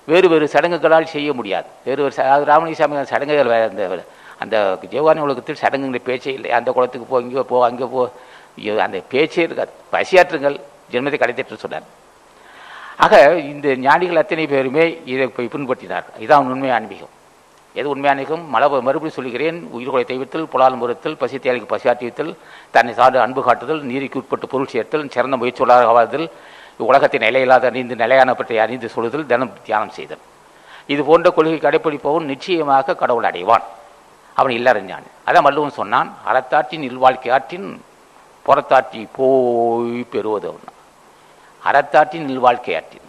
வேறு வேறு சடங்குகளால் செய்ய முடியாது. வேறு வேறு ராமலிங்கசாமி சடங்குகள் அந்த ஜெயவாணி உலகத்தில் சடங்குகளை பேச்சே இல்லை. அந்த குளத்துக்கு போ, இங்கே போ, அங்கே போ, அந்த பேச்சே இருக்காது. பசியாற்றுங்கள் ஜென்மத்தை கடைத்தேற்று சொன்னார். ஆக இந்த ஞானிகள் அத்தனை பேருமே இதை பின்பற்றினார்கள். இதுதான் உண்மை ஆன்மீகம். எது உண்மை ஆன்மீகம்? மறுபடியும் சொல்கிறேன், உயிர்கொலை தெய்வத்தில், புலால் முறுத்தல், பசி தேவைக்கு பசியாற்றுவித்தல், தன்னை சார்ந்து அன்பு காட்டுதல், நீதிக்கு உட்பட்டு பொருள் சேர்த்தல், சிறந்த முயற்சியாளராக வாழ்தல், உலகத்தின் நிலையில்லாத அறிந்து நிலையான பற்றி அறிந்து சொல்லுதல், தினம் தியானம் செய்தல், இது போன்ற கொள்கை கடைப்பிடிப்பவன் நிச்சயமாக கடவுள் அடைவான். அவன் இல்லறிஞான். அதான் வள்ளுவன் சொன்னான், அறத்தாற்றின் இல்வாழ்க்கை ஆற்றின் புறத்தாற்றி போய் பெறுவது. அவன் அறத்தாற்றின் இல்வாழ்க்கை ஆற்றின்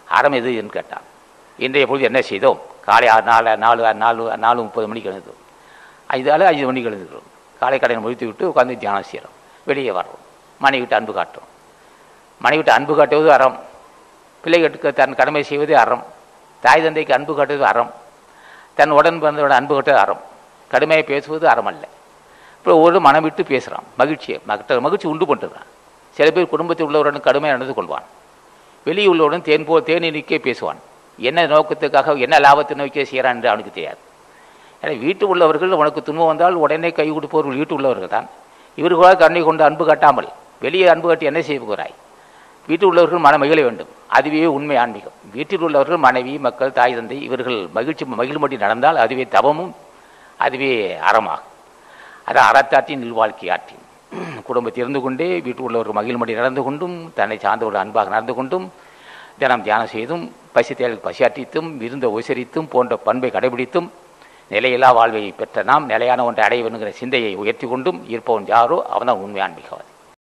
அறம் எது என்று கேட்டான். இன்றைய பொழுது என்ன செய்தோம்? காலை 4:30 மணிக்கு எழுந்தோம். 5 மணிக்கு எழுந்துக்கிறோம். காலை கடையை முடித்து விட்டு உட்காந்து தியானம் செய்கிறோம். வெளியே வர்றோம். மனைவிட்டு அன்பு காட்டுறோம். மனைவிட்டு அன்பு காட்டுவது அறம். பிள்ளைகளுக்கு தன் கடமை செய்வது அறம். தாய் தந்தைக்கு அன்பு காட்டுவது அறம். தன் உடன் பிறந்தோட அன்பு காட்டுவது அறம். கடுமையை பேசுவது அறம் அல்ல. இப்போ ஒரு மனம் விட்டு பேசுகிறான், மகிழ்ச்சி உண்டு பண்ணுறான். சில பேர் குடும்பத்தில் உள்ளவருடன் கடுமையாக நடந்து கொள்வான். வெளியே உள்ளவுடன் தேனிக்கே பேசுவான். என்ன நோக்கத்துக்காக, என்ன லாபத்தை நோக்கி செய்கிறான் என்று அவனுக்கு தெரியாது. ஏன்னா வீட்டு உள்ளவர்கள் உனக்கு துன்பம் வந்தால் உடனே கை கொடுப்பவர்கள் வீட்டு உள்ளவர்கள் தான். இவர்களால் கருணை கொண்டு அன்பு காட்டாமல் வெளியே அன்பு காட்டி என்ன செய்ய போகிறாய்? வீட்டில் உள்ளவர்கள் மன மகிழ வேண்டும். அதுவே உண்மை ஆன்மீகம். வீட்டில் உள்ளவர்கள் மனைவி, மக்கள், தாய் தந்தை இவர்கள் மகிழும்படி நடந்தால் அதுவே தவமும், அதுவே அறமாகும். அதான் அறத்தாற்றின் இல்வாழ்க்கை ஆற்றின். குடும்பத்தில் இருந்து கொண்டே வீட்டில் உள்ளவர்கள் மகிழும்படி நடந்து கொண்டும், தன்னை சார்ந்தவர்கள் அன்பாக நடந்து கொண்டும், தினம் தியானம் செய்தும், பசி தேவைக்கு பசியாற்றித்தும், விருந்த உபசரித்தும் போன்ற பண்பை கடைபிடித்தும், நிலையில்லா வாழ்வை பெற்ற நாம் நிலையான ஒன்றை அடைய வேண்டுங்கிற சிந்தையை உயர்த்தி கொண்டும் இருப்பவன் யாரோ அவன்தான் உண்மை ஆன்மீகவாதி.